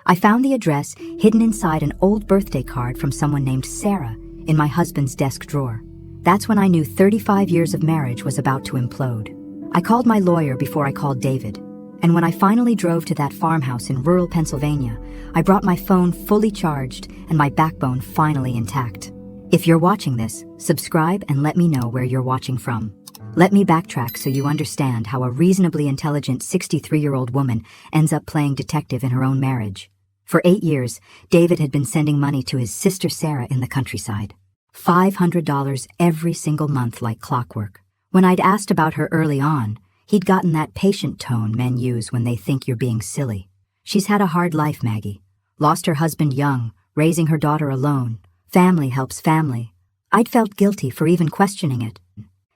I found the address hidden inside an old birthday card from someone named Sarah in my husband's desk drawer. That's when I knew 35 years of marriage was about to implode. I called my lawyer before I called David, and when I finally drove to that farmhouse in rural Pennsylvania, I brought my phone fully charged and my backbone finally intact. If you're watching this, subscribe and let me know where you're watching from. Let me backtrack so you understand how a reasonably intelligent 63-year-old woman ends up playing detective in her own marriage. For 8 years, David had been sending money to his sister Sarah in the countryside. $500 every single month like clockwork. When I'd asked about her early on, he'd gotten that patient tone men use when they think you're being silly. She's had a hard life, Maggie. Lost her husband young, raising her daughter alone. Family helps family. I'd felt guilty for even questioning it.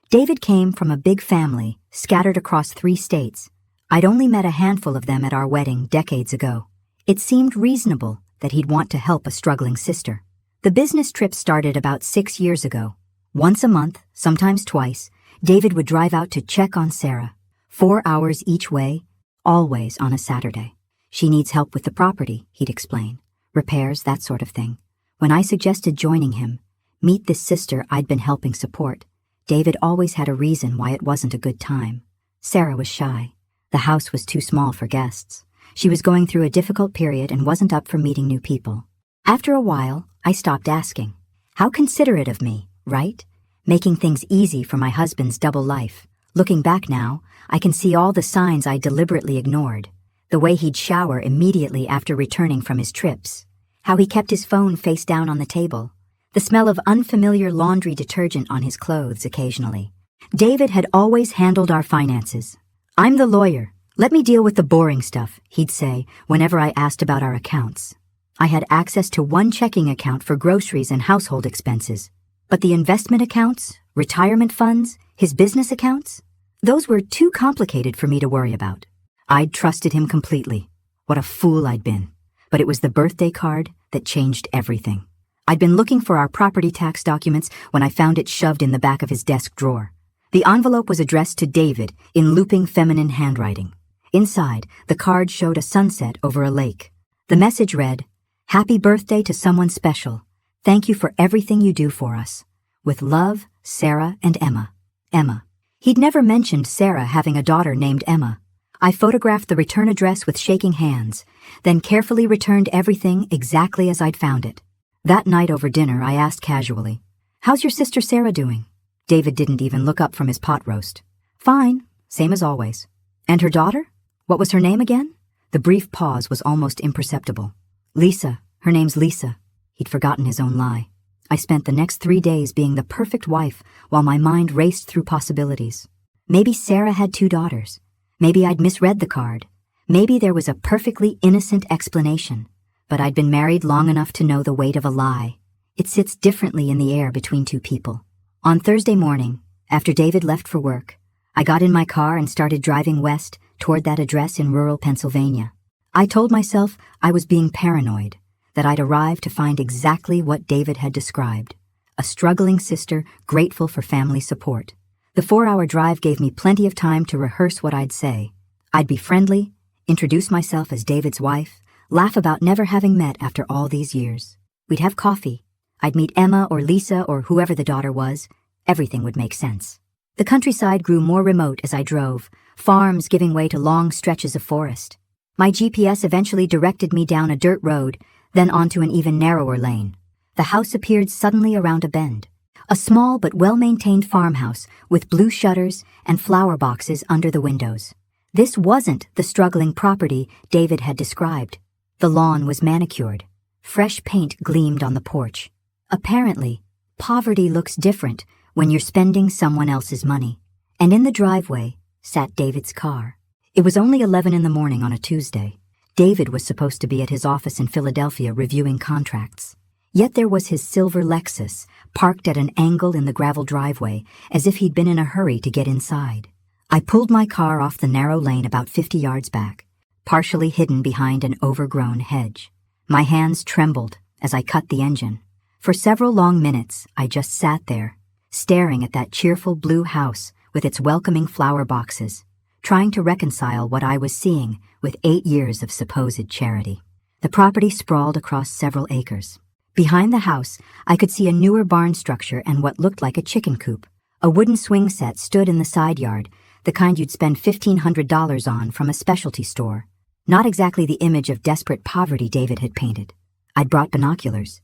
David came from a big family, scattered across 3 states. I'd only met a handful of them at our wedding decades ago. It seemed reasonable that he'd want to help a struggling sister. The business trip started about 6 years ago. Once a month, sometimes twice, David would drive out to check on Sarah. 4 hours each way, always on a Saturday. She needs help with the property, he'd explain. Repairs, that sort of thing. When I suggested joining him, meet this sister I'd been helping support, David always had a reason why it wasn't a good time. Sarah was shy. The house was too small for guests. She was going through a difficult period and wasn't up for meeting new people. After a while, I stopped asking. How considerate of me, right? Making things easy for my husband's double life. Looking back now, I can see all the signs I deliberately ignored. The way he'd shower immediately after returning from his trips. How he kept his phone face down on the table. The smell of unfamiliar laundry detergent on his clothes occasionally. David had always handled our finances. I'm the lawyer. Let me deal with the boring stuff, he'd say whenever I asked about our accounts. I had access to one checking account for groceries and household expenses. But the investment accounts, retirement funds, his business accounts? Those were too complicated for me to worry about. I'd trusted him completely. What a fool I'd been. But it was the birthday card that changed everything. I'd been looking for our property tax documents when I found it shoved in the back of his desk drawer. The envelope was addressed to David in looping feminine handwriting. Inside, the card showed a sunset over a lake. The message read, "Happy birthday to someone special. Thank you for everything you do for us. With love, Sarah and Emma." Emma. He'd never mentioned Sarah having a daughter named Emma. I photographed the return address with shaking hands, then carefully returned everything exactly as I'd found it. That night over dinner, I asked casually, "How's your sister Sarah doing?" David didn't even look up from his pot roast. "Fine, same as always." "And her daughter? What was her name again?" The brief pause was almost imperceptible. "Lisa. Her name's Lisa." He'd forgotten his own lie. I spent the next 3 days being the perfect wife while my mind raced through possibilities. Maybe Sarah had 2 daughters. Maybe I'd misread the card. Maybe there was a perfectly innocent explanation. But I'd been married long enough to know the weight of a lie. It sits differently in the air between 2 people. On Thursday morning, after David left for work, I got in my car and started driving west toward that address in rural Pennsylvania. I told myself I was being paranoid, that I'd arrived to find exactly what David had described. A struggling sister grateful for family support. The 4-hour drive gave me plenty of time to rehearse what I'd say. I'd be friendly, introduce myself as David's wife, laugh about never having met after all these years. We'd have coffee. I'd meet Emma or Lisa or whoever the daughter was. Everything would make sense. The countryside grew more remote as I drove, farms giving way to long stretches of forest. My GPS eventually directed me down a dirt road, then onto an even narrower lane. The house appeared suddenly around a bend. A small but well-maintained farmhouse with blue shutters and flower boxes under the windows. This wasn't the struggling property David had described. The lawn was manicured. Fresh paint gleamed on the porch. Apparently, poverty looks different when you're spending someone else's money. And in the driveway sat David's car. It was only 11 in the morning on a Tuesday. David was supposed to be at his office in Philadelphia reviewing contracts. Yet there was his silver Lexus, parked at an angle in the gravel driveway, as if he'd been in a hurry to get inside. I pulled my car off the narrow lane about 50 yards back, partially hidden behind an overgrown hedge. My hands trembled as I cut the engine. For several long minutes, I just sat there, staring at that cheerful blue house with its welcoming flower boxes, trying to reconcile what I was seeing with 8 years of supposed charity. The property sprawled across several acres. Behind the house, I could see a newer barn structure and what looked like a chicken coop. A wooden swing set stood in the side yard, the kind you'd spend $1,500 on from a specialty store. Not exactly the image of desperate poverty David had painted. I'd brought binoculars.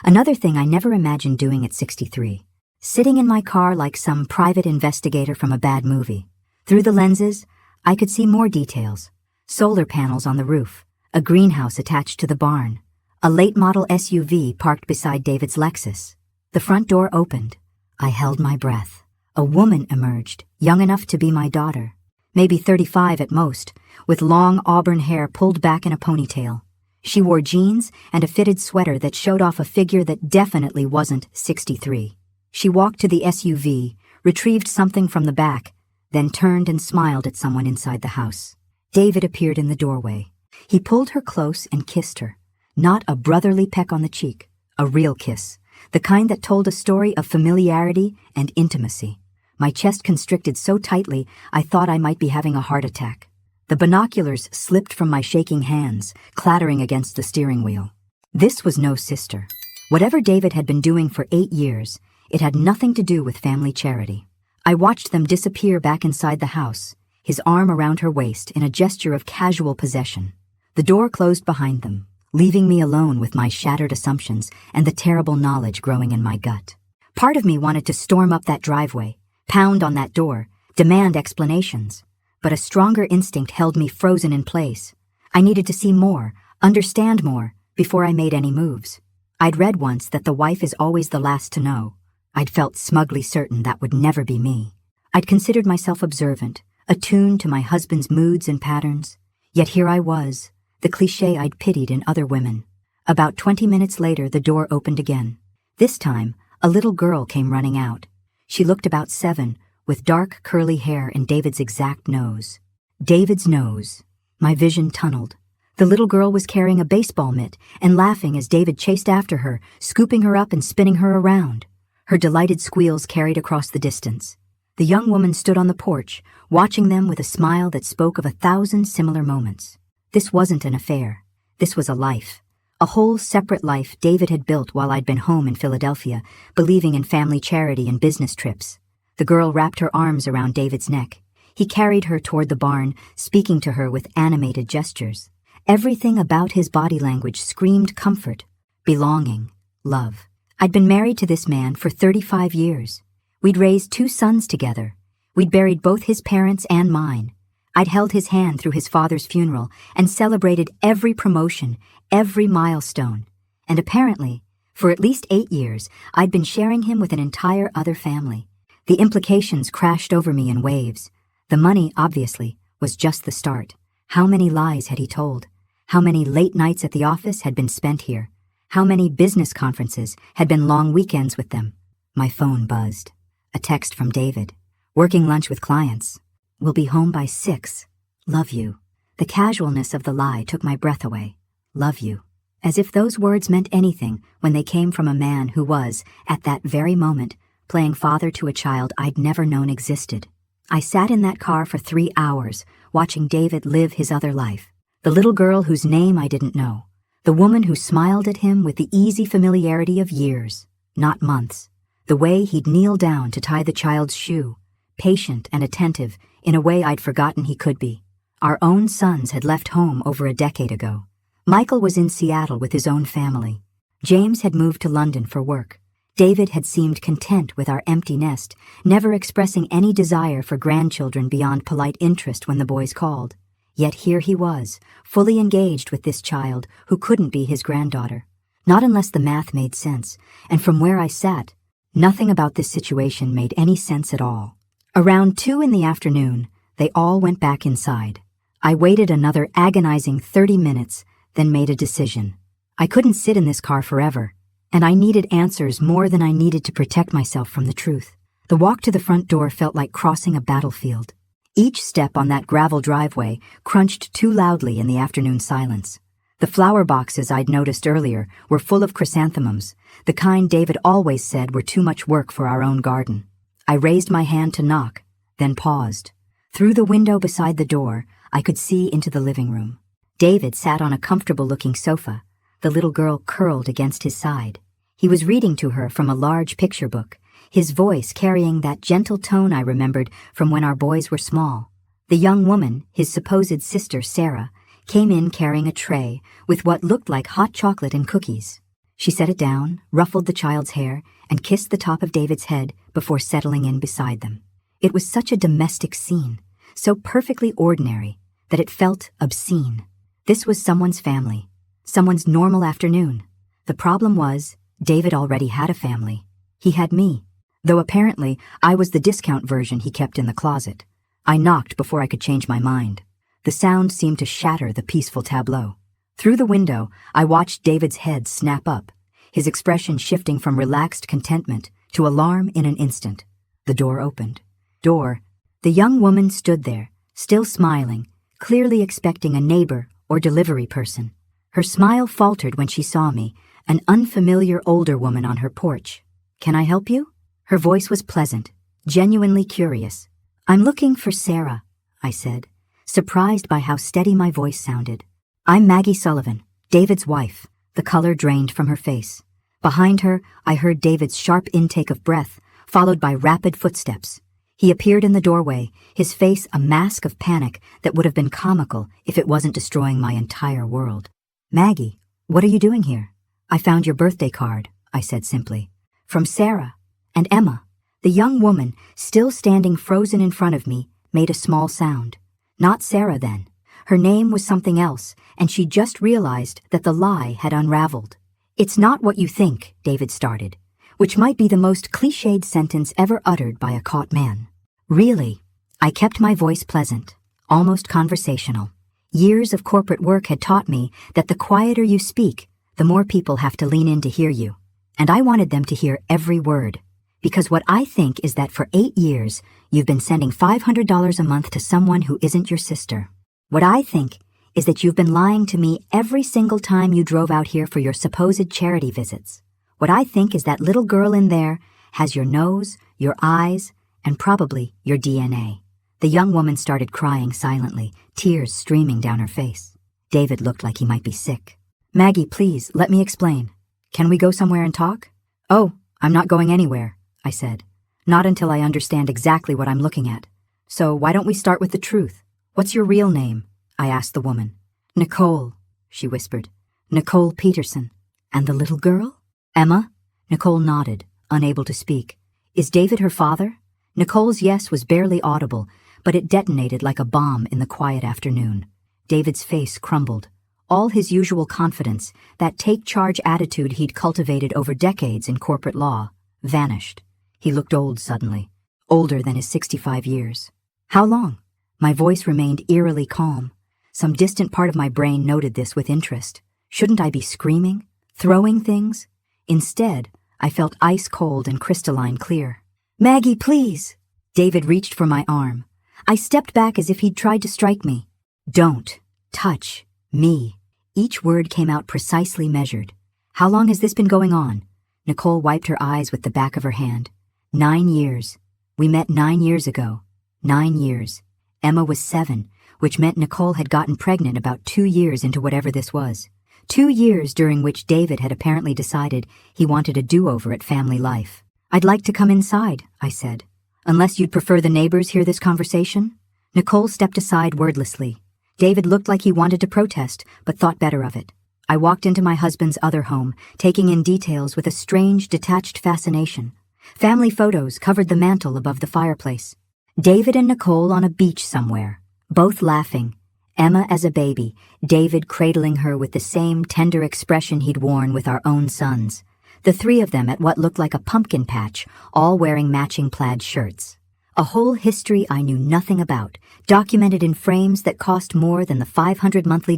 Another thing I never imagined doing at 63. Sitting in my car like some private investigator from a bad movie. Through the lenses, I could see more details. Solar panels on the roof, a greenhouse attached to the barn, a late-model SUV parked beside David's Lexus. The front door opened. I held my breath. A woman emerged, young enough to be my daughter. Maybe 35 at most, with long auburn hair pulled back in a ponytail. She wore jeans and a fitted sweater that showed off a figure that definitely wasn't 63. She walked to the SUV, retrieved something from the back, then turned and smiled at someone inside the house. David appeared in the doorway. He pulled her close and kissed her. Not a brotherly peck on the cheek, a real kiss, the kind that told a story of familiarity and intimacy. My chest constricted so tightly I thought I might be having a heart attack. The binoculars slipped from my shaking hands, clattering against the steering wheel. This was no sister. Whatever David had been doing for 8 years, it had nothing to do with family charity. I watched them disappear back inside the house, his arm around her waist in a gesture of casual possession. The door closed behind them, leaving me alone with my shattered assumptions and the terrible knowledge growing in my gut. Part of me wanted to storm up that driveway, pound on that door, demand explanations. But a stronger instinct held me frozen in place. I needed to see more, understand more, before I made any moves. I'd read once that the wife is always the last to know. I'd felt smugly certain that would never be me. I'd considered myself observant, attuned to my husband's moods and patterns. Yet here I was, the cliché I'd pitied in other women. About 20 minutes later, the door opened again. This time, a little girl came running out. She looked about 7, with dark, curly hair and David's exact nose. David's nose. My vision tunneled. The little girl was carrying a baseball mitt and laughing as David chased after her, scooping her up and spinning her around. Her delighted squeals carried across the distance. The young woman stood on the porch, watching them with a smile that spoke of 1,000 similar moments. This wasn't an affair. This was a life. A whole separate life David had built while I'd been home in Philadelphia, believing in family charity and business trips. The girl wrapped her arms around David's neck. He carried her toward the barn, speaking to her with animated gestures. Everything about his body language screamed comfort, belonging, love. I'd been married to this man for 35 years. We'd raised 2 sons together. We'd buried both his parents and mine. I'd held his hand through his father's funeral and celebrated every promotion, every milestone. And apparently, for at least 8 years, I'd been sharing him with an entire other family. The implications crashed over me in waves. The money, obviously, was just the start. How many lies had he told? How many late nights at the office had been spent here? How many business conferences had been long weekends with them? My phone buzzed. A text from David. Working lunch with clients. Will be home by 6. Love you. The casualness of the lie took my breath away. Love you. As if those words meant anything when they came from a man who was, at that very moment, playing father to a child I'd never known existed. I sat in that car for 3 hours, watching David live his other life. The little girl whose name I didn't know. The woman who smiled at him with the easy familiarity of years, not months. The way he'd kneel down to tie the child's shoe, patient and attentive in a way I'd forgotten he could be. Our own sons had left home over a decade ago. Michael was in Seattle with his own family. James had moved to London for work. David had seemed content with our empty nest, never expressing any desire for grandchildren beyond polite interest when the boys called. Yet here he was, fully engaged with this child who couldn't be his granddaughter. Not unless the math made sense, and from where I sat, nothing about this situation made any sense at all. Around 2 in the afternoon, they all went back inside. I waited another agonizing 30 minutes, then made a decision. I couldn't sit in this car forever, and I needed answers more than I needed to protect myself from the truth. The walk to the front door felt like crossing a battlefield. Each step on that gravel driveway crunched too loudly in the afternoon silence. The flower boxes I'd noticed earlier were full of chrysanthemums, the kind David always said were too much work for our own garden. I raised my hand to knock, then paused. Through the window beside the door, I could see into the living room. David sat on a comfortable-looking sofa, the little girl curled against his side. He was reading to her from a large picture book, his voice carrying that gentle tone I remembered from when our boys were small. The young woman, his supposed sister Sarah, came in carrying a tray with what looked like hot chocolate and cookies. She set it down, ruffled the child's hair, and kissed the top of David's head before settling in beside them. It was such a domestic scene, so perfectly ordinary, that it felt obscene. This was someone's family, someone's normal afternoon. The problem was, David already had a family. He had me, though apparently I was the discount version he kept in the closet. I knocked before I could change my mind. The sound seemed to shatter the peaceful tableau. Through the window, I watched David's head snap up, his expression shifting from relaxed contentment to alarm in an instant. The door opened. The young woman stood there, still smiling, clearly expecting a neighbor or delivery person. Her smile faltered when she saw me, an unfamiliar older woman on her porch. "Can I help you?" Her voice was pleasant, genuinely curious. "I'm looking for Sarah," I said, surprised by how steady my voice sounded. "I'm Maggie Sullivan, David's wife." The color drained from her face. Behind her, I heard David's sharp intake of breath, followed by rapid footsteps. He appeared in the doorway, his face a mask of panic that would have been comical if it wasn't destroying my entire world. "Maggie, what are you doing here?" "I found your birthday card," I said simply. "From Sarah and Emma." The young woman, still standing frozen in front of me, made a small sound. Not Sarah, then. Her name was something else, and she just realized that the lie had unraveled. "It's not what you think," David started, which might be the most cliched sentence ever uttered by a caught man. "Really?" I kept my voice pleasant, almost conversational. Years of corporate work had taught me that the quieter you speak, the more people have to lean in to hear you. And I wanted them to hear every word. Because what I think is that for 8 years, you've been sending $500 a month to someone who isn't your sister. What I think is that you've been lying to me every single time you drove out here for your supposed charity visits. What I think is that little girl in there has your nose, your eyes, and probably your DNA. The young woman started crying silently, tears streaming down her face. David looked like he might be sick. "Maggie, please, let me explain. Can we go somewhere and talk?" "Oh, I'm not going anywhere," I said. "Not until I understand exactly what I'm looking at. So why don't we start with the truth? What's your real name?" I asked the woman. "Nicole," she whispered. "Nicole Peterson." "And the little girl?" "Emma?" Nicole nodded, unable to speak. "Is David her father?" Nicole's yes was barely audible, but it detonated like a bomb in the quiet afternoon. David's face crumbled. All his usual confidence, that take-charge attitude he'd cultivated over decades in corporate law, vanished. He looked old suddenly, older than his 65 years. "How long?" My voice remained eerily calm. Some distant part of my brain noted this with interest. Shouldn't I be screaming, throwing things? Instead, I felt ice cold and crystalline clear. "Maggie, please!" David reached for my arm. I stepped back as if he'd tried to strike me. "Don't touch me." Each word came out precisely measured. "How long has this been going on?" Nicole wiped her eyes with the back of her hand. 9 years. We met 9 years ago. 9 years. Emma was 7, which meant Nicole had gotten pregnant about 2 years into whatever this was. 2 years during which David had apparently decided he wanted a do-over at family life. "I'd like to come inside," I said. "Unless you'd prefer the neighbors hear this conversation?" Nicole stepped aside wordlessly. David looked like he wanted to protest, but thought better of it. I walked into my husband's other home, taking in details with a strange, detached fascination. Family photos covered the mantel above the fireplace. David and Nicole on a beach somewhere, both laughing. Emma as a baby, David cradling her with the same tender expression he'd worn with our own sons. The 3 of them at what looked like a pumpkin patch, all wearing matching plaid shirts. A whole history I knew nothing about, documented in frames that cost more than the $500 monthly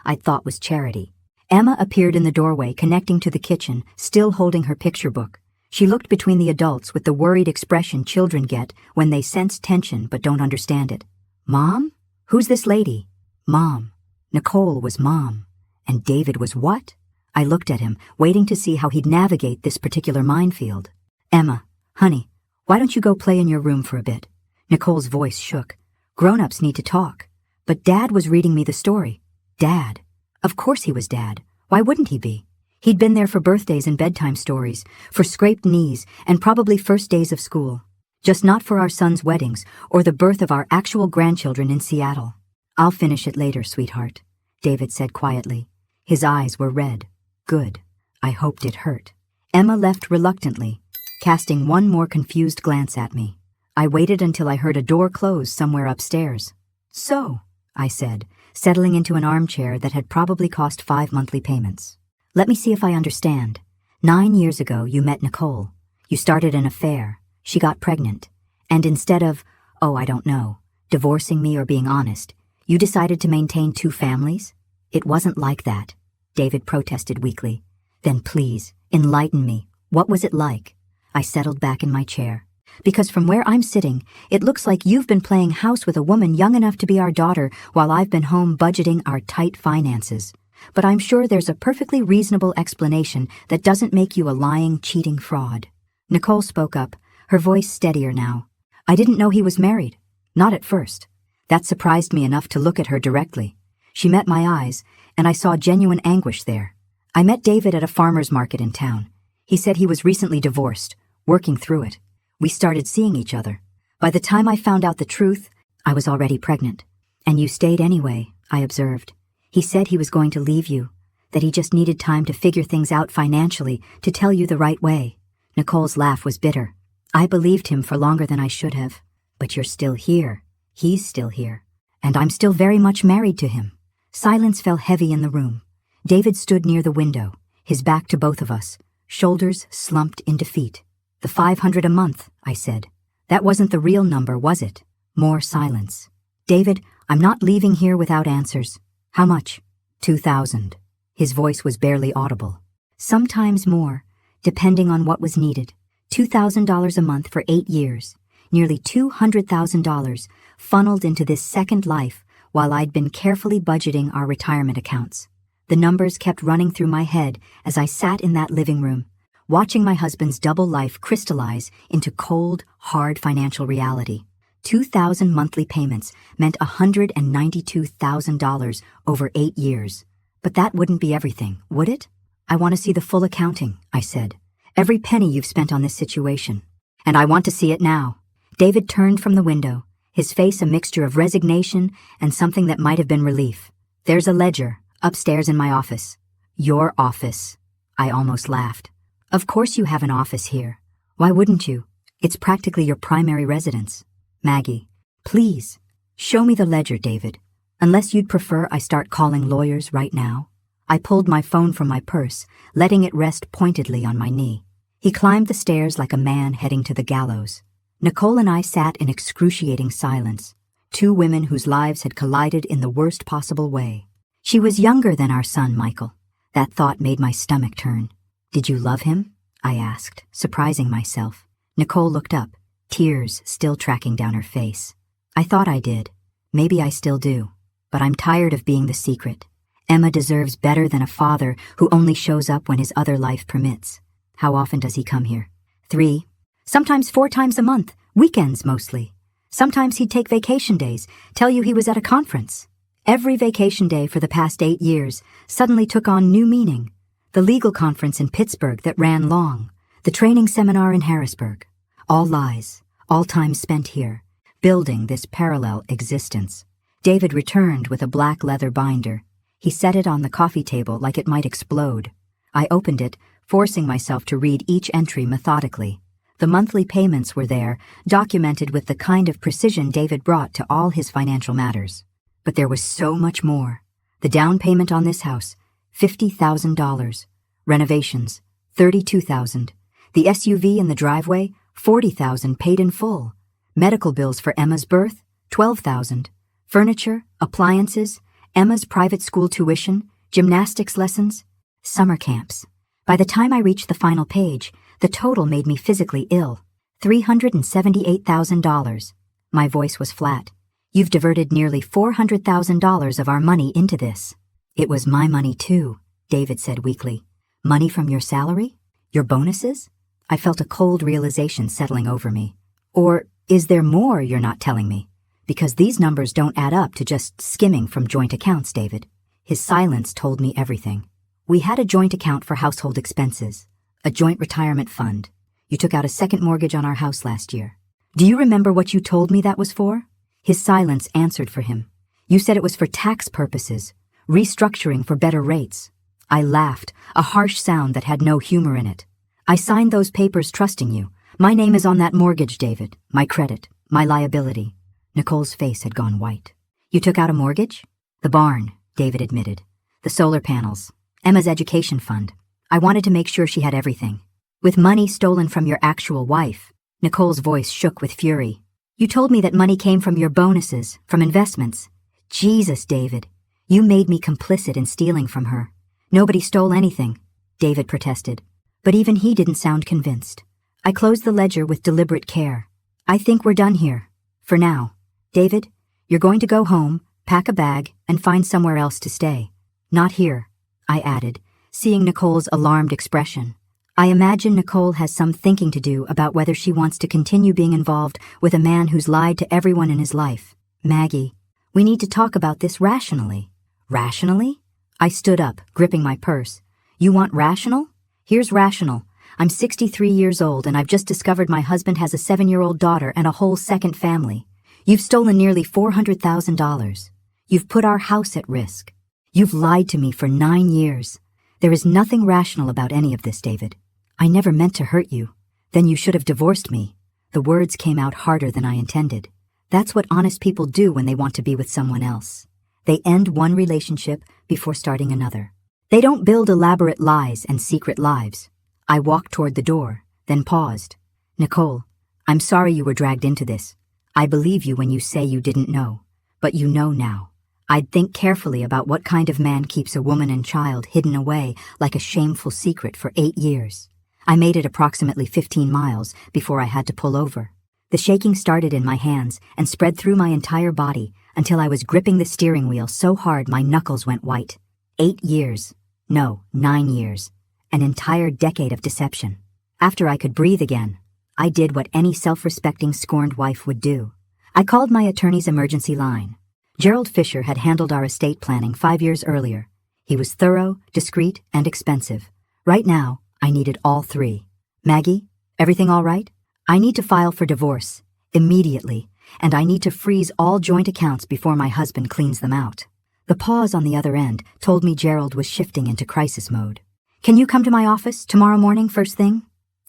I'd thought was charity. Emma appeared in the doorway connecting to the kitchen, still holding her picture book. She looked between the adults with the worried expression children get when they sense tension but don't understand it. "Mom? Who's this lady?" "Mom." Nicole was Mom. And David was what? I looked at him, waiting to see how he'd navigate this particular minefield. "Emma, honey, why don't you go play in your room for a bit?" Nicole's voice shook. "Grown-ups need to talk." But Dad was reading me the story. Dad. Of course he was Dad. Why wouldn't he be? He'd been there for birthdays and bedtime stories, for scraped knees, and probably first days of school. Just not for our sons' weddings or the birth of our actual grandchildren in Seattle. I'll finish it later, sweetheart, David said quietly. His eyes were red. Good. I hoped it hurt. Emma left reluctantly, casting one more confused glance at me. I waited until I heard a door close somewhere upstairs. So, I said, settling into an armchair that had probably cost 5 monthly payments. Let me see if I understand. 9 years ago, you met Nicole. You started an affair. She got pregnant. And instead of, I don't know, divorcing me or being honest, you decided to maintain 2 families? It wasn't like that, David protested weakly. Then please, enlighten me. What was it like? I settled back in my chair. Because from where I'm sitting, it looks like you've been playing house with a woman young enough to be our daughter while I've been home budgeting our tight finances. But I'm sure there's a perfectly reasonable explanation that doesn't make you a lying, cheating fraud. Nicole spoke up, her voice steadier now. I didn't know he was married. Not at first. That surprised me enough to look at her directly. She met my eyes, and I saw genuine anguish there. I met David at a farmer's market in town. He said he was recently divorced, working through it. We started seeing each other. By the time I found out the truth, I was already pregnant. And you stayed anyway, I observed. He said he was going to leave you, that he just needed time to figure things out financially to tell you the right way. Nicole's laugh was bitter. I believed him for longer than I should have. But you're still here. He's still here. And I'm still very much married to him. Silence fell heavy in the room. David stood near the window, his back to both of us, shoulders slumped in defeat. The $500 a month, I said. That wasn't the real number, was it? More silence. David, I'm not leaving here without answers. How much? 2,000. His voice was barely audible. Sometimes more, depending on what was needed. $2,000 a month for 8 years. Nearly $200,000 funneled into this second life while I'd been carefully budgeting our retirement accounts. The numbers kept running through my head as I sat in that living room, watching my husband's double life crystallize into cold, hard financial reality. 2,000 monthly payments meant $192,000 over 8 years. But that wouldn't be everything, would it? I want to see the full accounting, I said. Every penny you've spent on this situation. And I want to see it now. David turned from the window, his face a mixture of resignation and something that might have been relief. There's a ledger, upstairs in my office. Your office. I almost laughed. Of course you have an office here. Why wouldn't you? It's practically your primary residence. Maggie, please, show me the ledger, David. Unless you'd prefer I start calling lawyers right now. I pulled my phone from my purse, letting it rest pointedly on my knee. He climbed the stairs like a man heading to the gallows. Nicole and I sat in excruciating silence, 2 women whose lives had collided in the worst possible way. She was younger than our son, Michael. That thought made my stomach turn. Did you love him? I asked, surprising myself. Nicole looked up, tears still tracking down her face. I thought I did. Maybe I still do. But I'm tired of being the secret. Emma deserves better than a father who only shows up when his other life permits. How often does he come here? 3, sometimes 4 times a month, weekends mostly. Sometimes he'd take vacation days, tell you he was at a conference. Every vacation day for the past 8 years suddenly took on new meaning. The legal conference in Pittsburgh that ran long, the training seminar in Harrisburg. All lies, all time spent here, building this parallel existence. David returned with a black leather binder. He set it on the coffee table like it might explode. I opened it, forcing myself to read each entry methodically. The monthly payments were there, documented with the kind of precision David brought to all his financial matters. But there was so much more. The down payment on this house, $50,000. Renovations, $32,000. The SUV in the driveway, $40,000 paid in full. Medical bills for Emma's birth, $12,000. Furniture, appliances, Emma's private school tuition, gymnastics lessons, summer camps. By the time I reached the final page, the total made me physically ill. $378,000. My voice was flat. You've diverted nearly $400,000 of our money into this. It was my money too, David said weakly. Money from your salary? Your bonuses? I felt a cold realization settling over me. Or is there more you're not telling me? Because these numbers don't add up to just skimming from joint accounts, David. His silence told me everything. We had a joint account for household expenses, a joint retirement fund. You took out a second mortgage on our house last year. Do you remember what you told me that was for? His silence answered for him. You said it was for tax purposes, restructuring for better rates. I laughed, a harsh sound that had no humor in it. I signed those papers trusting you. My name is on that mortgage, David. My credit, my liability. Nicole's face had gone white. You took out a mortgage? The barn, David admitted. The solar panels. Emma's education fund. I wanted to make sure she had everything. With money stolen from your actual wife. Nicole's voice shook with fury. You told me that money came from your bonuses, from investments. Jesus, David. You made me complicit in stealing from her. Nobody stole anything, David protested. But even he didn't sound convinced. I closed the ledger with deliberate care. I think we're done here. For now. David, you're going to go home, pack a bag, and find somewhere else to stay. Not here, I added, seeing Nicole's alarmed expression. I imagine Nicole has some thinking to do about whether she wants to continue being involved with a man who's lied to everyone in his life. Maggie, we need to talk about this rationally. Rationally? I stood up, gripping my purse. You want rational? Here's rational. I'm 63 years old and I've just discovered my husband has a 7-year-old daughter and a whole second family. You've stolen nearly $400,000. You've put our house at risk. You've lied to me for 9 years. There is nothing rational about any of this, David. I never meant to hurt you. Then you should have divorced me. The words came out harder than I intended. That's what honest people do when they want to be with someone else. They end one relationship before starting another. They don't build elaborate lies and secret lives. I walked toward the door, then paused. Nicole, I'm sorry you were dragged into this. I believe you when you say you didn't know. But you know now. I'd think carefully about what kind of man keeps a woman and child hidden away like a shameful secret for 8 years. I made it approximately 15 miles before I had to pull over. The shaking started in my hands and spread through my entire body until I was gripping the steering wheel so hard my knuckles went white. 8 years. No, 9 years. An entire decade of deception. After I could breathe again, I did what any self-respecting scorned wife would do. I called my attorney's emergency line. Gerald Fisher had handled our estate planning 5 years earlier. He was thorough, discreet, and expensive. Right now, I needed all three. Maggie, everything all right? I need to file for divorce, immediately, and I need to freeze all joint accounts before my husband cleans them out. The pause on the other end told me Gerald was shifting into crisis mode. Can you come to my office tomorrow morning first thing?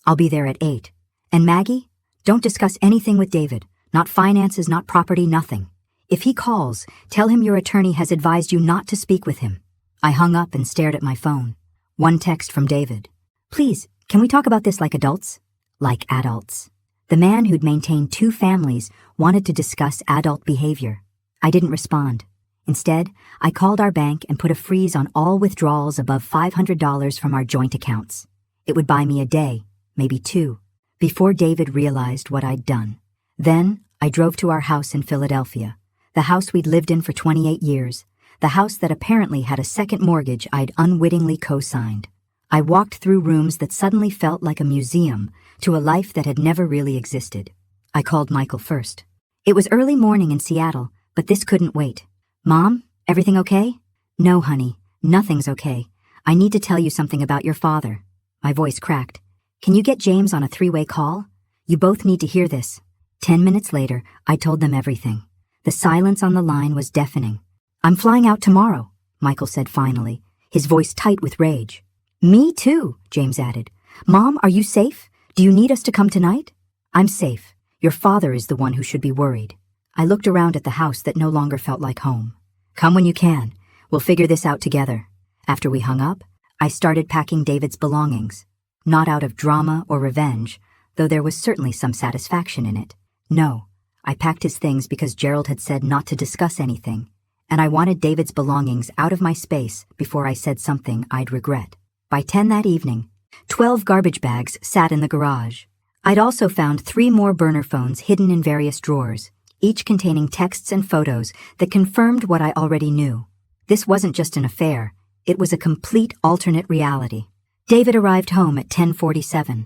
I'll be there at 8. And Maggie, don't discuss anything with David. Not finances, not property, nothing. If he calls, tell him your attorney has advised you not to speak with him. I hung up and stared at my phone. One text from David. Please, can we talk about this like adults? Like adults. The man who'd maintained 2 families wanted to discuss adult behavior. I didn't respond. Instead, I called our bank and put a freeze on all withdrawals above $500 from our joint accounts. It would buy me a day, maybe 2, before David realized what I'd done. Then, I drove to our house in Philadelphia, the house we'd lived in for 28 years, the house that apparently had a second mortgage I'd unwittingly co-signed. I walked through rooms that suddenly felt like a museum to a life that had never really existed. I called Michael first. It was early morning in Seattle, but this couldn't wait. Mom, everything okay? No, honey, nothing's okay. I need to tell you something about your father. My voice cracked. Can you get James on a 3-way call? You both need to hear this. 10 minutes later, I told them everything. The silence on the line was deafening. I'm flying out tomorrow, Michael said finally, his voice tight with rage. Me too, James added. Mom, are you safe? Do you need us to come tonight? I'm safe. Your father is the one who should be worried. I looked around at the house that no longer felt like home. Come when you can. We'll figure this out together. After we hung up, I started packing David's belongings. Not out of drama or revenge, though there was certainly some satisfaction in it. No, I packed his things because Gerald had said not to discuss anything, and I wanted David's belongings out of my space before I said something I'd regret. By 10 that evening, 12 garbage bags sat in the garage. I'd also found 3 more burner phones hidden in various drawers, each containing texts and photos that confirmed what I already knew. This wasn't just an affair, it was a complete alternate reality. David arrived home at 10:47.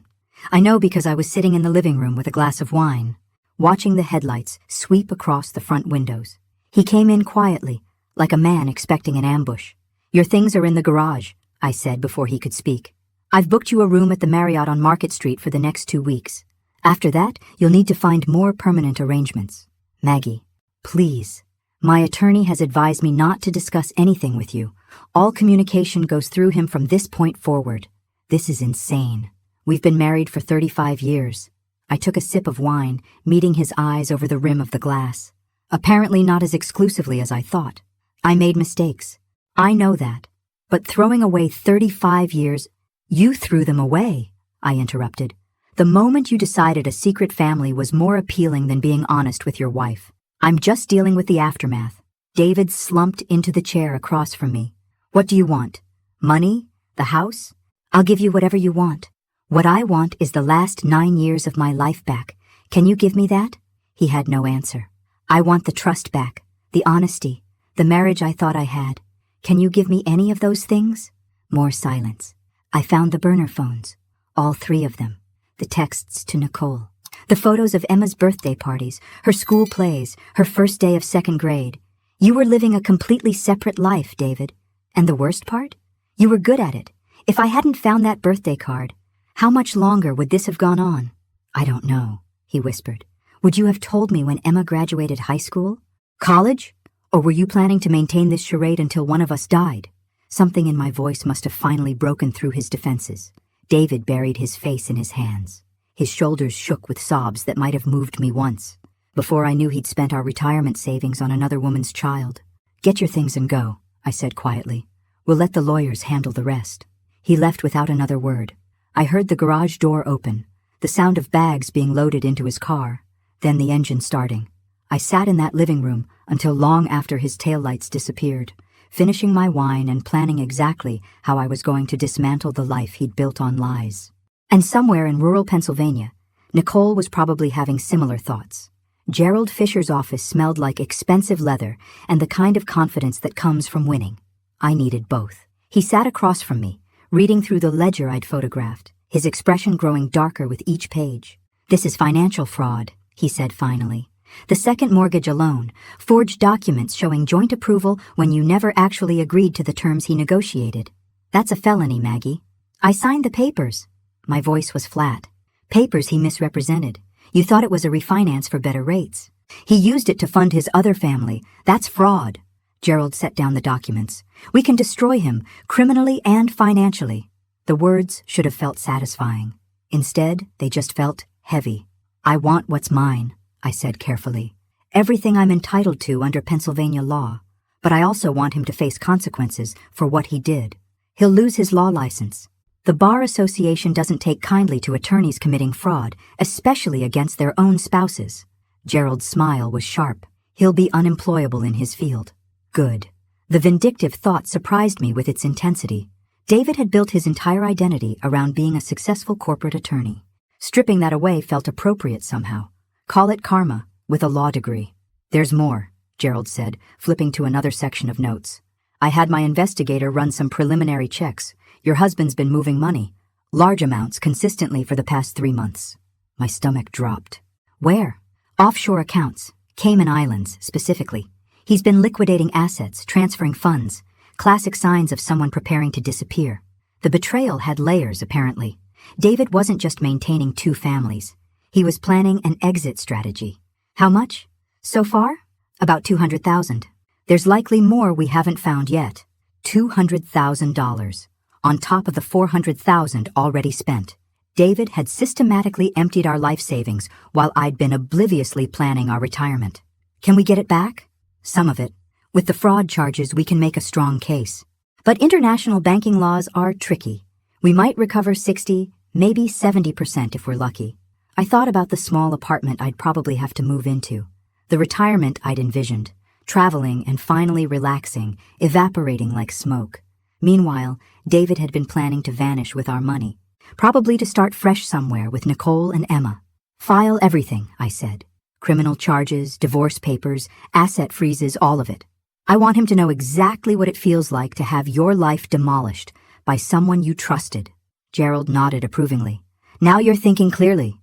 I know because I was sitting in the living room with a glass of wine, watching the headlights sweep across the front windows. He came in quietly, like a man expecting an ambush. Your things are in the garage, I said before he could speak. I've booked you a room at the Marriott on Market Street for the next 2 weeks. After that, you'll need to find more permanent arrangements. Maggie, please. My attorney has advised me not to discuss anything with you. All communication goes through him from this point forward. This is insane. We've been married for 35 years. I took a sip of wine, meeting his eyes over the rim of the glass. Apparently not as exclusively as I thought. I made mistakes. I know that. But throwing away 35 years, you threw them away, I interrupted. The moment you decided a secret family was more appealing than being honest with your wife. I'm just dealing with the aftermath. David slumped into the chair across from me. What do you want? Money? The house? I'll give you whatever you want. What I want is the last 9 years of my life back. Can you give me that? He had no answer. I want the trust back, the honesty, the marriage I thought I had. Can you give me any of those things? More silence. I found the burner phones, all 3 of them. The texts to Nicole. The photos of Emma's birthday parties, her school plays, her first day of 2nd grade. You were living a completely separate life, David. And the worst part? You were good at it. If I hadn't found that birthday card, how much longer would this have gone on? I don't know, he whispered. Would you have told me when Emma graduated high school? College? Or were you planning to maintain this charade until one of us died? Something in my voice must have finally broken through his defenses. David buried his face in his hands. His shoulders shook with sobs that might have moved me once. Before I knew he'd spent our retirement savings on another woman's child. Get your things and go, I said quietly. We'll let the lawyers handle the rest. He left without another word. I heard the garage door open, the sound of bags being loaded into his car, then the engine starting. I sat in that living room until long after his taillights disappeared, finishing my wine and planning exactly how I was going to dismantle the life he'd built on lies. And somewhere in rural Pennsylvania, Nicole was probably having similar thoughts. Gerald Fisher's office smelled like expensive leather and the kind of confidence that comes from winning. I needed both. He sat across from me, reading through the ledger I'd photographed, his expression growing darker with each page. This is financial fraud, he said finally. The second mortgage alone, forged documents showing joint approval when you never actually agreed to the terms he negotiated. That's a felony, Maggie. I signed the papers. My voice was flat. Papers he misrepresented. You thought it was a refinance for better rates. He used it to fund his other family. That's fraud. Gerald set down the documents. We can destroy him, criminally and financially. The words should have felt satisfying. Instead, they just felt heavy. I want what's mine, I said carefully. Everything I'm entitled to under Pennsylvania law. But I also want him to face consequences for what he did. He'll lose his law license. The Bar Association doesn't take kindly to attorneys committing fraud, especially against their own spouses. Gerald's smile was sharp. He'll be unemployable in his field. Good. The vindictive thought surprised me with its intensity. David had built his entire identity around being a successful corporate attorney. Stripping that away felt appropriate somehow. Call it karma, with a law degree. There's more, Gerald said, flipping to another section of notes. I had my investigator run some preliminary checks. Your husband's been moving money, large amounts consistently for the past 3 months. My stomach dropped. Where? Offshore accounts, Cayman Islands specifically. He's been liquidating assets, transferring funds, classic signs of someone preparing to disappear. The betrayal had layers, apparently. David wasn't just maintaining 2 families. He was planning an exit strategy. How much? So far? About $200,000. There's likely more we haven't found yet. $200,000. On top of the $400,000 already spent. David had systematically emptied our life savings while I'd been obliviously planning our retirement. Can we get it back? Some of it. With the fraud charges, we can make a strong case. But international banking laws are tricky. We might recover 60, maybe 70% if we're lucky. I thought about the small apartment I'd probably have to move into, the retirement I'd envisioned, traveling and finally relaxing, evaporating like smoke. Meanwhile, David had been planning to vanish with our money, probably to start fresh somewhere with Nicole and Emma. File everything, I said. Criminal charges, divorce papers, asset freezes, all of it. I want him to know exactly what it feels like to have your life demolished by someone you trusted. Gerald nodded approvingly. Now you're thinking clearly.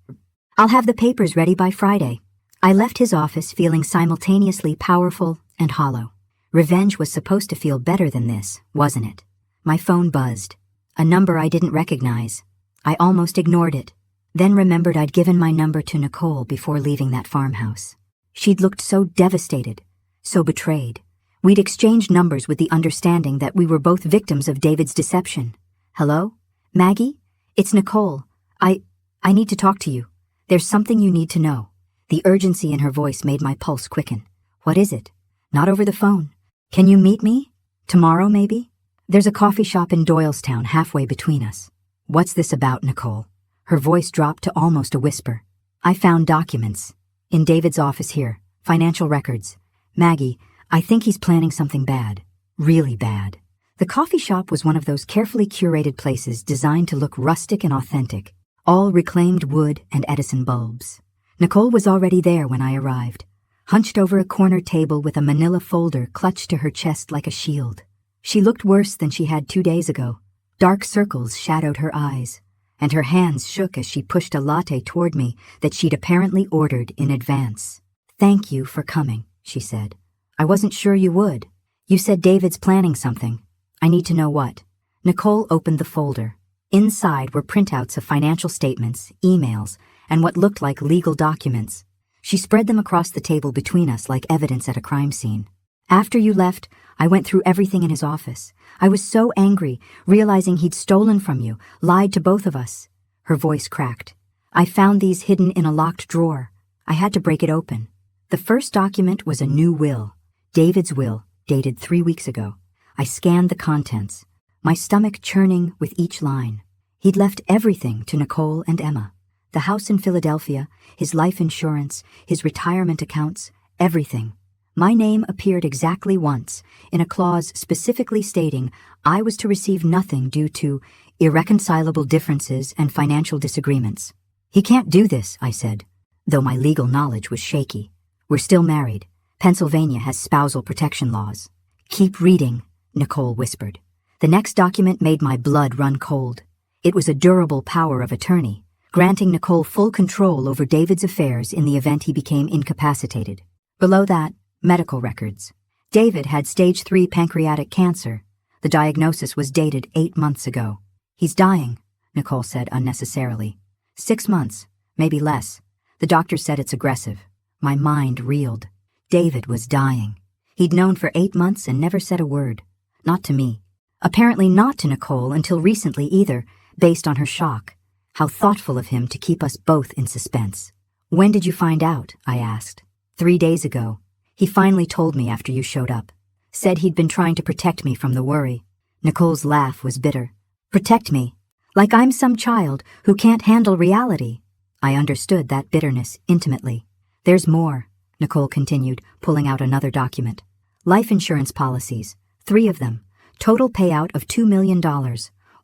I'll have the papers ready by Friday. I left his office feeling simultaneously powerful and hollow. Revenge was supposed to feel better than this, wasn't it? My phone buzzed. A number I didn't recognize. I almost ignored it, then remembered I'd given my number to Nicole before leaving that farmhouse. She'd looked so devastated, so betrayed. We'd exchanged numbers with the understanding that we were both victims of David's deception. Hello? Maggie? It's Nicole. I need to talk to you. There's something you need to know. The urgency in her voice made my pulse quicken. What is it? Not over the phone. Can you meet me? Tomorrow, maybe? There's a coffee shop in Doylestown halfway between us. What's this about, Nicole? Her voice dropped to almost a whisper. I found documents. In David's office here. Financial records. Maggie, I think he's planning something bad. Really bad. The coffee shop was one of those carefully curated places designed to look rustic and authentic. All reclaimed wood and Edison bulbs. Nicole was already there when I arrived, hunched over a corner table with a manila folder clutched to her chest like a shield. She looked worse than she had 2 days ago. Dark circles shadowed her eyes, and her hands shook as she pushed a latte toward me that she'd apparently ordered in advance. Thank you for coming, she said. I wasn't sure you would. You said David's planning something. I need to know what. Nicole opened the folder. Inside were printouts of financial statements, emails, and what looked like legal documents. She spread them across the table between us like evidence at a crime scene. After you left, I went through everything in his office. I was so angry, realizing he'd stolen from you, lied to both of us. Her voice cracked. I found these hidden in a locked drawer. I had to break it open. The first document was a new will. David's will, dated 3 weeks ago. I scanned the contents, my stomach churning with each line. He'd left everything to Nicole and Emma. The house in Philadelphia, his life insurance, his retirement accounts, everything. My name appeared exactly once, in a clause specifically stating I was to receive nothing due to irreconcilable differences and financial disagreements. He can't do this, I said, though my legal knowledge was shaky. We're still married. Pennsylvania has spousal protection laws. Keep reading, Nicole whispered. The next document made my blood run cold. It was a durable power of attorney, granting Nicole full control over David's affairs in the event he became incapacitated. Below that, medical records. David had stage 3 pancreatic cancer. The diagnosis was dated 8 months ago. He's dying, Nicole said unnecessarily. 6 months, maybe less. The doctor said it's aggressive. My mind reeled. David was dying. He'd known for 8 months and never said a word. Not to me. Apparently not to Nicole until recently either, based on her shock. How thoughtful of him to keep us both in suspense. When did you find out? I asked. 3 days ago. He finally told me after you showed up. Said he'd been trying to protect me from the worry. Nicole's laugh was bitter. Protect me? Like I'm some child who can't handle reality. I understood that bitterness intimately. There's more, Nicole continued, pulling out another document. Life insurance policies, 3 of them. Total payout of $2 million,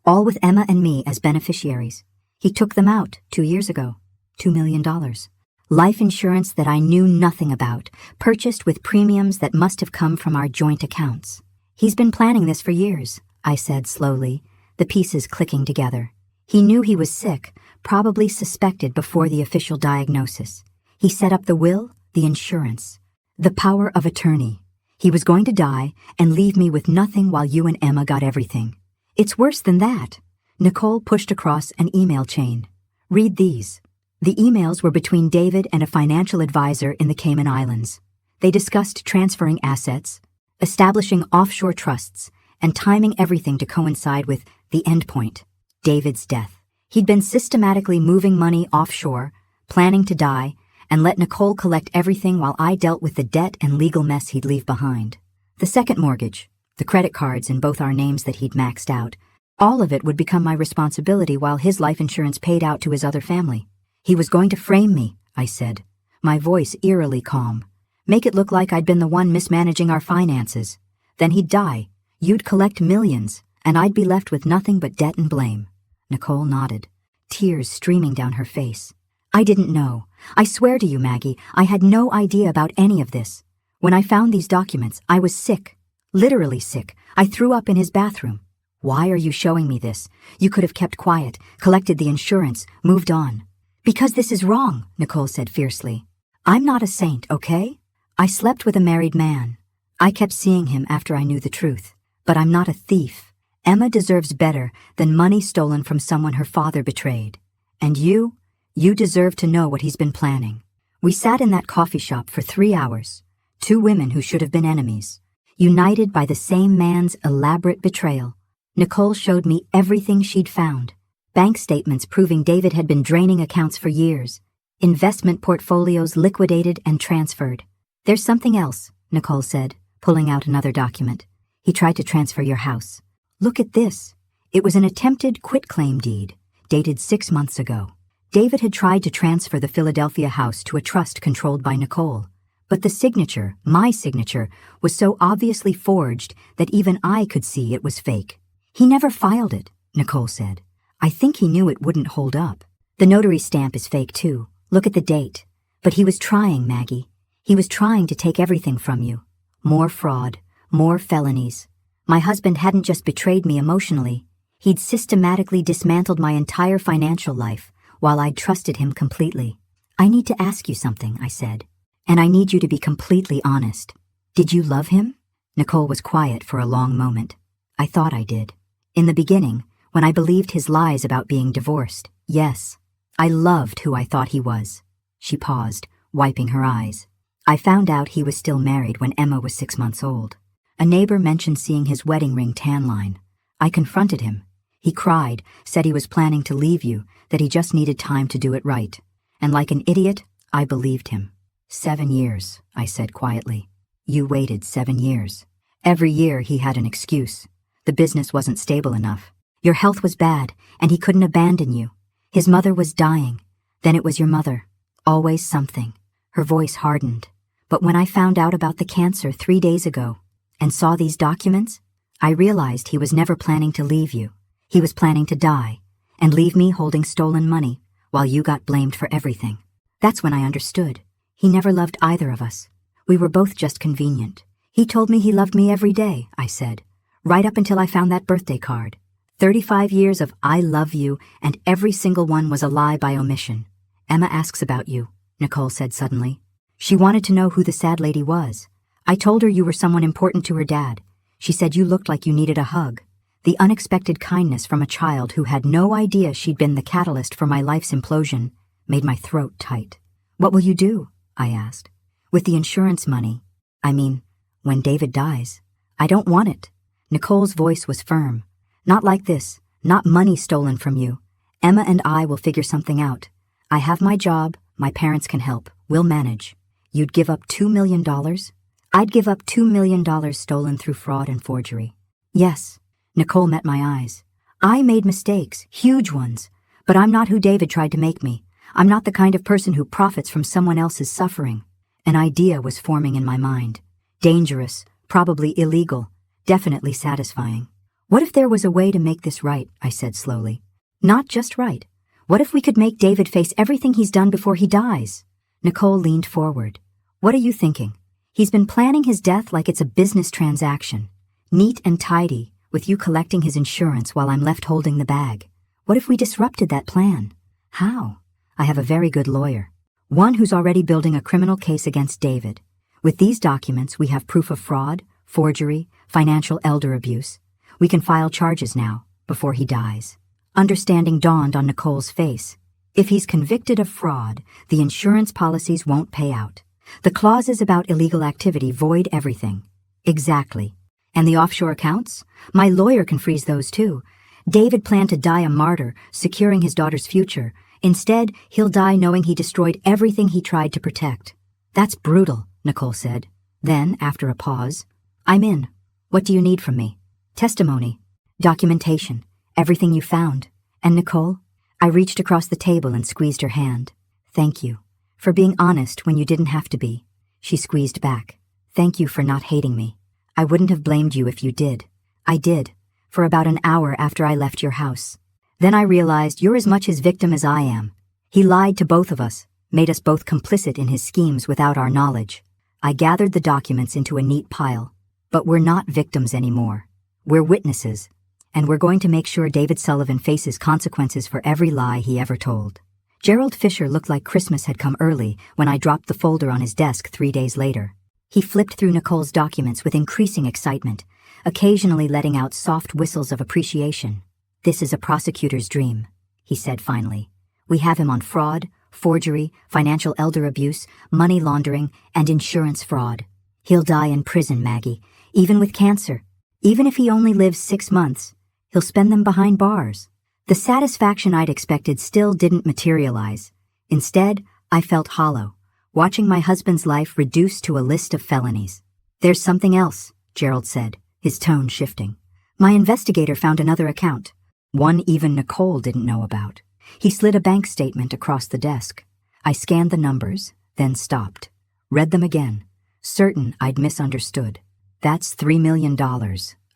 all with Emma and me as beneficiaries. He took them out 2 years ago. $2 million. Life insurance that I knew nothing about, purchased with premiums that must have come from our joint accounts. He's been planning this for years, I said slowly, the pieces clicking together. He knew he was sick, probably suspected before the official diagnosis. He set up the will, the insurance, the power of attorney. He was going to die and leave me with nothing while you and Emma got everything. It's worse than that. Nicole pushed across an email chain. Read these. The emails were between David and a financial advisor in the Cayman Islands. They discussed transferring assets, establishing offshore trusts, and timing everything to coincide with the endpoint, David's death. He'd been systematically moving money offshore, planning to die, and let Nicole collect everything while I dealt with the debt and legal mess he'd leave behind. The second mortgage, the credit cards in both our names that he'd maxed out, all of it would become my responsibility while his life insurance paid out to his other family. He was going to frame me, I said, my voice eerily calm. Make it look like I'd been the one mismanaging our finances. Then he'd die, you'd collect millions, and I'd be left with nothing but debt and blame. Nicole nodded, tears streaming down her face. I didn't know. I swear to you, Maggie, I had no idea about any of this. When I found these documents, I was sick. Literally sick. I threw up in his bathroom. Why are you showing me this? You could have kept quiet, collected the insurance, moved on. Because this is wrong, Nicole said fiercely. I'm not a saint, okay? I slept with a married man. I kept seeing him after I knew the truth. But I'm not a thief. Emma deserves better than money stolen from someone her father betrayed. And you deserve to know what he's been planning. We sat in that coffee shop for 3 hours. 2 women who should have been enemies, united by the same man's elaborate betrayal. Nicole showed me everything she'd found. Bank statements proving David had been draining accounts for years. Investment portfolios liquidated and transferred. There's something else, Nicole said, pulling out another document. He tried to transfer your house. Look at this. It was an attempted quitclaim deed, dated 6 months ago. David had tried to transfer the Philadelphia house to a trust controlled by Nicole. But the signature, my signature, was so obviously forged that even I could see it was fake. He never filed it, Nicole said. I think he knew it wouldn't hold up. The notary stamp is fake too. Look at the date. But he was trying, Maggie. He was trying to take everything from you. More fraud, more felonies. My husband hadn't just betrayed me emotionally. He'd systematically dismantled my entire financial life while I'd trusted him completely. I need to ask you something, I said. And I need you to be completely honest. Did you love him? Nicole was quiet for a long moment. I thought I did. In the beginning, when I believed his lies about being divorced, yes. I loved who I thought he was. She paused, wiping her eyes. I found out he was still married when Emma was 6 months old. A neighbor mentioned seeing his wedding ring tan line. I confronted him. He cried, said he was planning to leave you, that he just needed time to do it right. And like an idiot, I believed him. 7 years, I said quietly. You waited 7 years. Every year he had an excuse. The business wasn't stable enough. Your health was bad, and he couldn't abandon you. His mother was dying. Then it was your mother. Always something. Her voice hardened. But when I found out about the cancer 3 days ago, and saw these documents, I realized he was never planning to leave you. He was planning to die, and leave me holding stolen money, while you got blamed for everything. That's when I understood. He never loved either of us. We were both just convenient. He told me he loved me every day, I said, right up until I found that birthday card. 35 years of I love you, and every single one was a lie by omission. Emma asks about you, Nicole said suddenly. She wanted to know who the sad lady was. I told her you were someone important to her dad. She said you looked like you needed a hug. The unexpected kindness from a child who had no idea she'd been the catalyst for my life's implosion made my throat tight. What will you do? I asked. With the insurance money. When David dies. I don't want it. Nicole's voice was firm. Not like this. Not money stolen from you. Emma and I will figure something out. I have my job. My parents can help. We'll manage. You'd give up $2 million? I'd give up $2 million stolen through fraud and forgery. Yes. Nicole met my eyes. I made mistakes, huge ones. But I'm not who David tried to make me. I'm not the kind of person who profits from someone else's suffering. An idea was forming in my mind. Dangerous, probably illegal, definitely satisfying. What if there was a way to make this right? I said slowly. Not just right. What if we could make David face everything he's done before he dies? Nicole leaned forward. What are you thinking? He's been planning his death like it's a business transaction. Neat and tidy, with you collecting his insurance while I'm left holding the bag. What if we disrupted that plan? How? I have a very good lawyer. One who's already building a criminal case against David. With these documents, we have proof of fraud, forgery, financial elder abuse. We can file charges now, before he dies. Understanding dawned on Nicole's face. If he's convicted of fraud, the insurance policies won't pay out. The clauses about illegal activity void everything. Exactly. And the offshore accounts? My lawyer can freeze those too. David planned to die a martyr, securing his daughter's future. Instead, he'll die knowing he destroyed everything he tried to protect. That's brutal, Nicole said. Then, after a pause, I'm in. What do you need from me? Testimony. Documentation. Everything you found. And Nicole? I reached across the table and squeezed her hand. Thank you. For being honest when you didn't have to be. She squeezed back. Thank you for not hating me. I wouldn't have blamed you if you did. I did. For about an hour after I left your house. Then I realized you're as much his victim as I am. He lied to both of us, made us both complicit in his schemes without our knowledge. I gathered the documents into a neat pile. But we're not victims anymore. We're witnesses. And we're going to make sure David Sullivan faces consequences for every lie he ever told. Gerald Fisher looked like Christmas had come early when I dropped the folder on his desk 3 days later. He flipped through Nicole's documents with increasing excitement, occasionally letting out soft whistles of appreciation. "This is a prosecutor's dream," he said finally. "We have him on fraud, forgery, financial elder abuse, money laundering, and insurance fraud. He'll die in prison, Maggie, even with cancer. Even if he only lives 6 months, he'll spend them behind bars." The satisfaction I'd expected still didn't materialize. Instead, I felt hollow, watching my husband's life reduced to a list of felonies. "There's something else," Gerald said, his tone shifting. "My investigator found another account, one even Nicole didn't know about." He slid a bank statement across the desk. I scanned the numbers, then stopped, read them again, certain I'd misunderstood. "That's $3 million,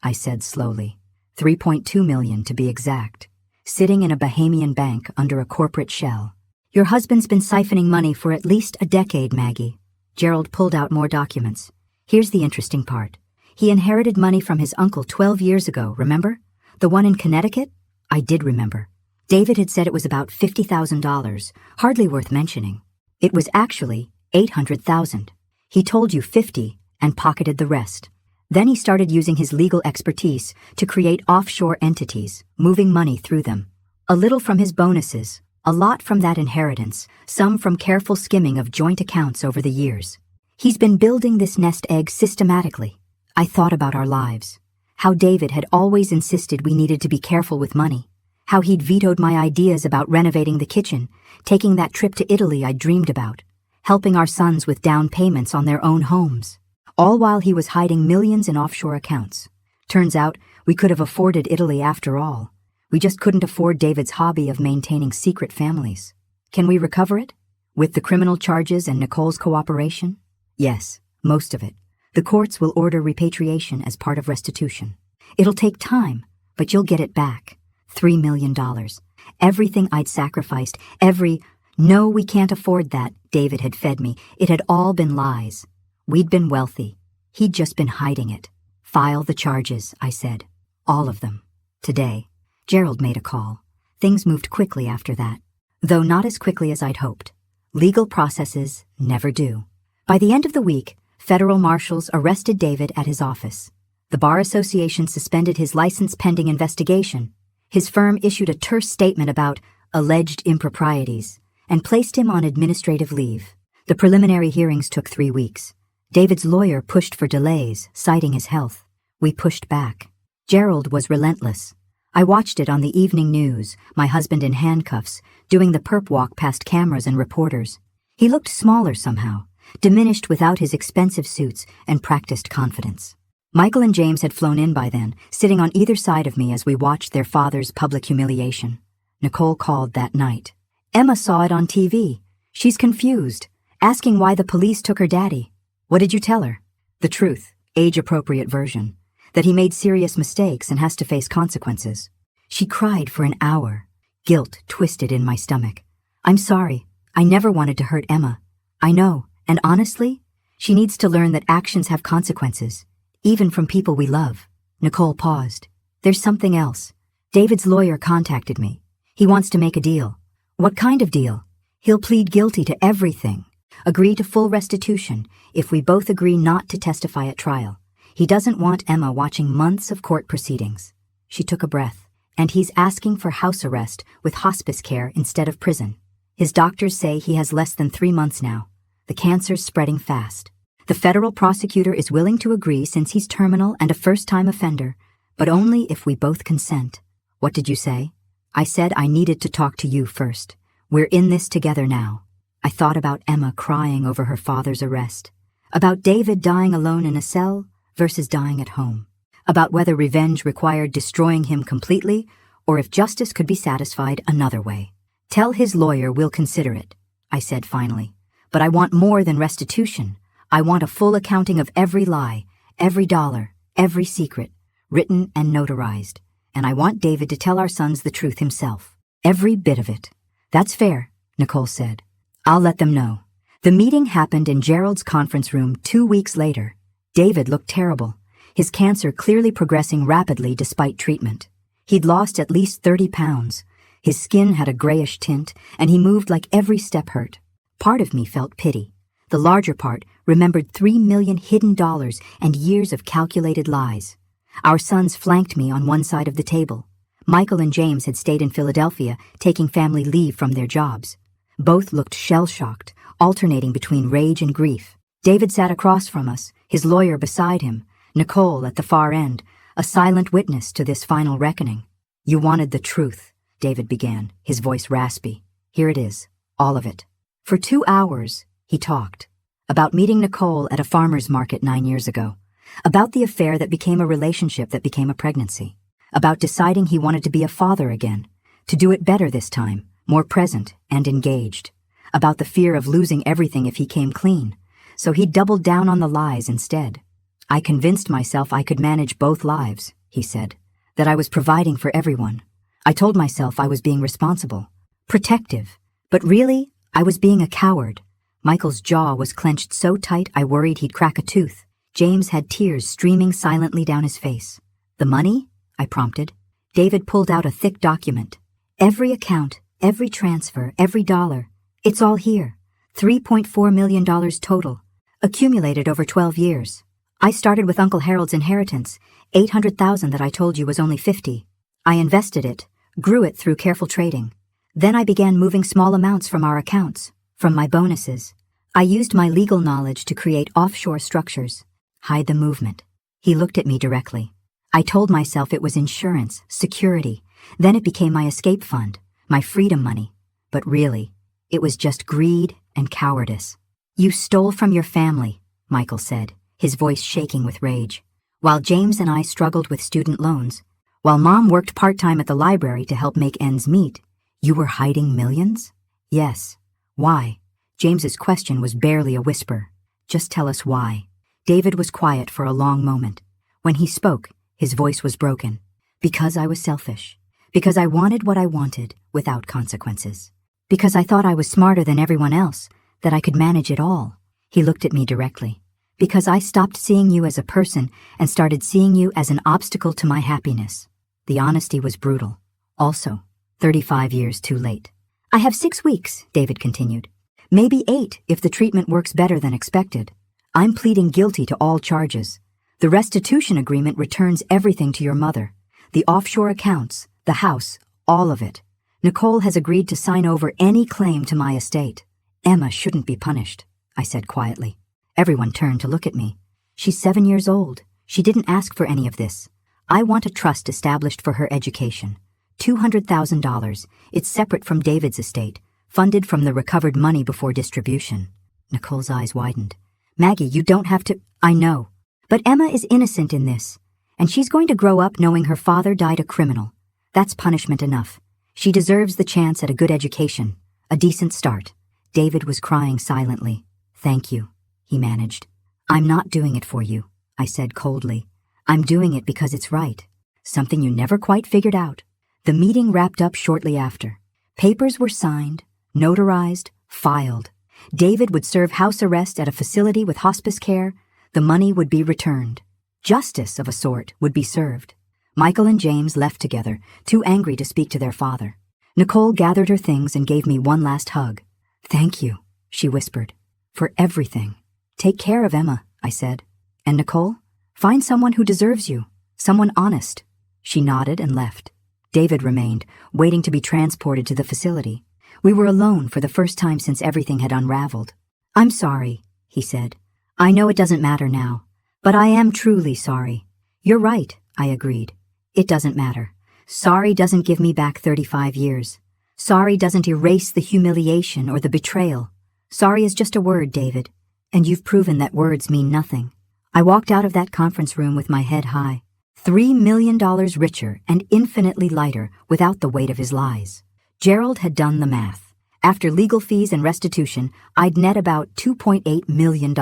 I said slowly. $3.2 million to be exact. Sitting in a Bahamian bank under a corporate shell. Your husband's been siphoning money for at least a decade, Maggie." Gerald pulled out more documents. "Here's the interesting part. He inherited money from his uncle 12 years ago, remember? The one in Connecticut?" I did remember. David had said it was about $50,000, hardly worth mentioning. It was actually $800,000. He told you 50 and pocketed the rest. Then he started using his legal expertise to create offshore entities, moving money through them. A little from his bonuses, a lot from that inheritance, some from careful skimming of joint accounts over the years. He's been building this nest egg systematically. I thought about our lives. How David had always insisted we needed to be careful with money. How he'd vetoed my ideas about renovating the kitchen, taking that trip to Italy I dreamed about, helping our sons with down payments on their own homes. All while he was hiding millions in offshore accounts. Turns out we could have afforded Italy after all. We just couldn't afford David's hobby of maintaining secret families. Can we recover it? With the criminal charges and Nicole's cooperation? Yes, most of it. The courts will order repatriation as part of restitution. It'll take time, but you'll get it back. $3 million. Everything I'd sacrificed, "No, we can't afford that," David had fed me. It had all been lies. We'd been wealthy. He'd just been hiding it. "File the charges," I said. "All of them. Today." Gerald made a call. Things moved quickly after that, though not as quickly as I'd hoped. Legal processes never do. By the end of the week, federal marshals arrested David at his office. The Bar Association suspended his license pending investigation. His firm issued a terse statement about alleged improprieties and placed him on administrative leave. The preliminary hearings took 3 weeks. David's lawyer pushed for delays, citing his health. We pushed back. Gerald was relentless. I watched it on the evening news, my husband in handcuffs, doing the perp walk past cameras and reporters. He looked smaller somehow, diminished without his expensive suits and practiced confidence. Michael and James had flown in by then, sitting on either side of me as we watched their father's public humiliation. Nicole called that night. Emma saw it on TV. She's confused, asking why the police took her daddy. What did you tell her? The truth, age-appropriate version, that he made serious mistakes and has to face consequences. She cried for an hour, guilt twisted in my stomach. "I'm sorry. I never wanted to hurt Emma. I know, and honestly, she needs to learn that actions have consequences, even from people we love." Nicole paused. "There's something else. David's lawyer contacted me. He wants to make a deal." "What kind of deal?" "He'll plead guilty to everything. Agree to full restitution if we both agree not to testify at trial. He doesn't want Emma watching months of court proceedings." She took a breath. "And he's asking for house arrest with hospice care instead of prison. His doctors say he has less than 3 months now. The cancer's spreading fast. The federal prosecutor is willing to agree since he's terminal and a first-time offender, but only if we both consent." "What did you say?" "I said I needed to talk to you first. We're in this together now." I thought about Emma crying over her father's arrest, about David dying alone in a cell versus dying at home, about whether revenge required destroying him completely or if justice could be satisfied another way. "Tell his lawyer we'll consider it," I said finally. "But I want more than restitution. I want a full accounting of every lie, every dollar, every secret, written and notarized. And I want David to tell our sons the truth himself. Every bit of it." "That's fair," Nicole said. "I'll let them know." The meeting happened in Gerald's conference room 2 weeks later. David looked terrible, his cancer clearly progressing rapidly despite treatment. He'd lost at least 30 pounds. His skin had a grayish tint, and he moved like every step hurt. Part of me felt pity. The larger part, remembered 3 million hidden dollars and years of calculated lies. Our sons flanked me on one side of the table. Michael and James had stayed in Philadelphia, taking family leave from their jobs. Both looked shell-shocked, alternating between rage and grief. David sat across from us, his lawyer beside him, Nicole at the far end, a silent witness to this final reckoning. "You wanted the truth," David began, his voice raspy. "Here it is, all of it." For 2 hours, he talked. About meeting Nicole at a farmer's market 9 years ago. About the affair that became a relationship that became a pregnancy. About deciding he wanted to be a father again, to do it better this time, more present and engaged. About the fear of losing everything if he came clean, so he doubled down on the lies instead. "I convinced myself I could manage both lives," he said, "that I was providing for everyone. I told myself I was being responsible, protective, but really, I was being a coward." Michael's jaw was clenched so tight I worried he'd crack a tooth. James had tears streaming silently down his face. "The money?" I prompted. David pulled out a thick document. "Every account, every transfer, every dollar. It's all here. $3.4 million total, accumulated over 12 years. I started with Uncle Harold's inheritance, $800,000 that I told you was only 50. I invested it, grew it through careful trading. Then I began moving small amounts from our accounts, from my bonuses. I used my legal knowledge to create offshore structures, hide the movement." He looked at me directly. "I told myself it was insurance, security. Then it became my escape fund, my freedom money. But really, it was just greed and cowardice." "You stole from your family," Michael said, his voice shaking with rage. "While James and I struggled with student loans, while Mom worked part-time at the library to help make ends meet, you were hiding millions?" "Yes." "Why?" James's question was barely a whisper. "Just tell us why." David was quiet for a long moment. When he spoke, his voice was broken. "Because I was selfish. Because I wanted what I wanted, without consequences. Because I thought I was smarter than everyone else, that I could manage it all." He looked at me directly. "Because I stopped seeing you as a person and started seeing you as an obstacle to my happiness." The honesty was brutal. Also, 35 years too late. "I have 6 weeks," David continued. "Maybe 8 if the treatment works better than expected. I'm pleading guilty to all charges. The restitution agreement returns everything to your mother. The offshore accounts, the house, all of it. Nicole has agreed to sign over any claim to my estate. Emma shouldn't be punished," I said quietly. Everyone turned to look at me. "She's 7 years old. She didn't ask for any of this. I want a trust established for her education. $200,000. It's separate from David's estate, funded from the recovered money before distribution." Nicole's eyes widened. "Maggie, you don't have to—" "I know. But Emma is innocent in this, and she's going to grow up knowing her father died a criminal. That's punishment enough. She deserves the chance at a good education, a decent start." David was crying silently. "Thank you," he managed. "I'm not doing it for you," I said coldly. "I'm doing it because it's right. Something you never quite figured out." The meeting wrapped up shortly after. Papers were signed, notarized, filed. David would serve house arrest at a facility with hospice care. The money would be returned. Justice, of a sort, would be served. Michael and James left together, too angry to speak to their father. Nicole gathered her things and gave me one last hug. "Thank you," she whispered, "for everything." "Take care of Emma," I said. "And Nicole, find someone who deserves you, someone honest." She nodded and left. David remained, waiting to be transported to the facility. We were alone for the first time since everything had unraveled. "I'm sorry," he said. "I know it doesn't matter now, but I am truly sorry." "You're right," I agreed. "It doesn't matter. Sorry doesn't give me back 35 years. Sorry doesn't erase the humiliation or the betrayal. Sorry is just a word, David, and you've proven that words mean nothing." I walked out of that conference room with my head high, $3 million richer and infinitely lighter without the weight of his lies. Gerald had done the math. After legal fees and restitution, I'd net about $2.8 million,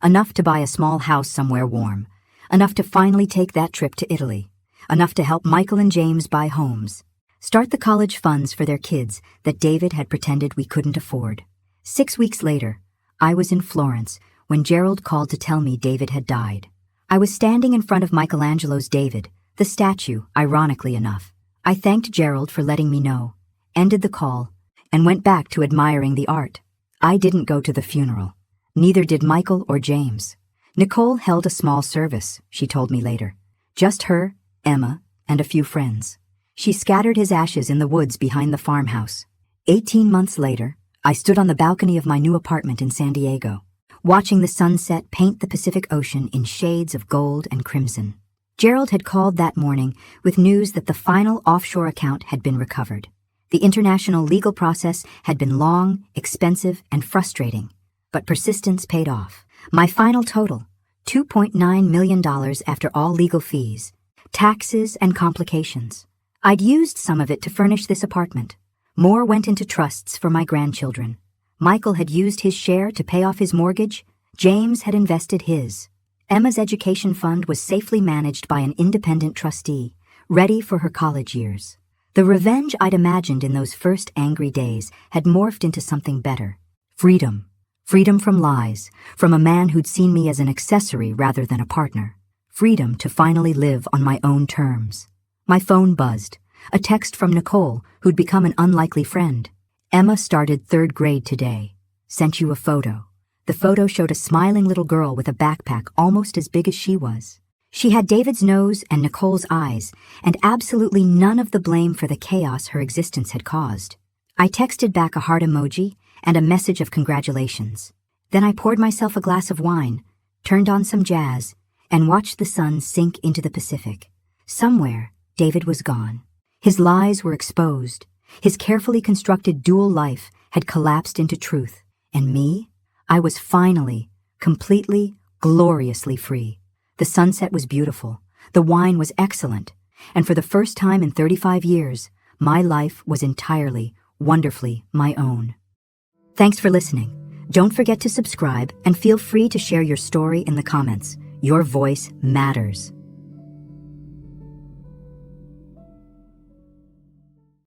enough to buy a small house somewhere warm, enough to finally take that trip to Italy, enough to help Michael and James buy homes, start the college funds for their kids that David had pretended we couldn't afford. 6 weeks later, I was in Florence when Gerald called to tell me David had died. I was standing in front of Michelangelo's David, the statue, ironically enough. I thanked Gerald for letting me know, ended the call, and went back to admiring the art. I didn't go to the funeral. Neither did Michael or James. Nicole held a small service, she told me later. Just her, Emma, and a few friends. She scattered his ashes in the woods behind the farmhouse. 18 months later, I stood on the balcony of my new apartment in San Diego, watching the sunset paint the Pacific Ocean in shades of gold and crimson. Gerald had called that morning with news that the final offshore account had been recovered. The international legal process had been long, expensive, and frustrating, but persistence paid off. My final total, $2.9 million after all legal fees, taxes, and complications. I'd used some of it to furnish this apartment. More went into trusts for my grandchildren. Michael had used his share to pay off his mortgage. James had invested his. Emma's education fund was safely managed by an independent trustee, ready for her college years. The revenge I'd imagined in those first angry days had morphed into something better. Freedom. Freedom from lies, from a man who'd seen me as an accessory rather than a partner. Freedom to finally live on my own terms. My phone buzzed. A text from Nicole, who'd become an unlikely friend. Emma started 3rd grade today. Sent you a photo. The photo showed a smiling little girl with a backpack almost as big as she was. She had David's nose and Nicole's eyes, and absolutely none of the blame for the chaos her existence had caused. I texted back a heart emoji and a message of congratulations. Then I poured myself a glass of wine, turned on some jazz, and watched the sun sink into the Pacific. Somewhere, David was gone. His lies were exposed. His carefully constructed dual life had collapsed into truth. And me? I was finally, completely, gloriously free. The sunset was beautiful. The wine was excellent. And for the first time in 35 years, my life was entirely, wonderfully my own. Thanks for listening. Don't forget to subscribe and feel free to share your story in the comments. Your voice matters.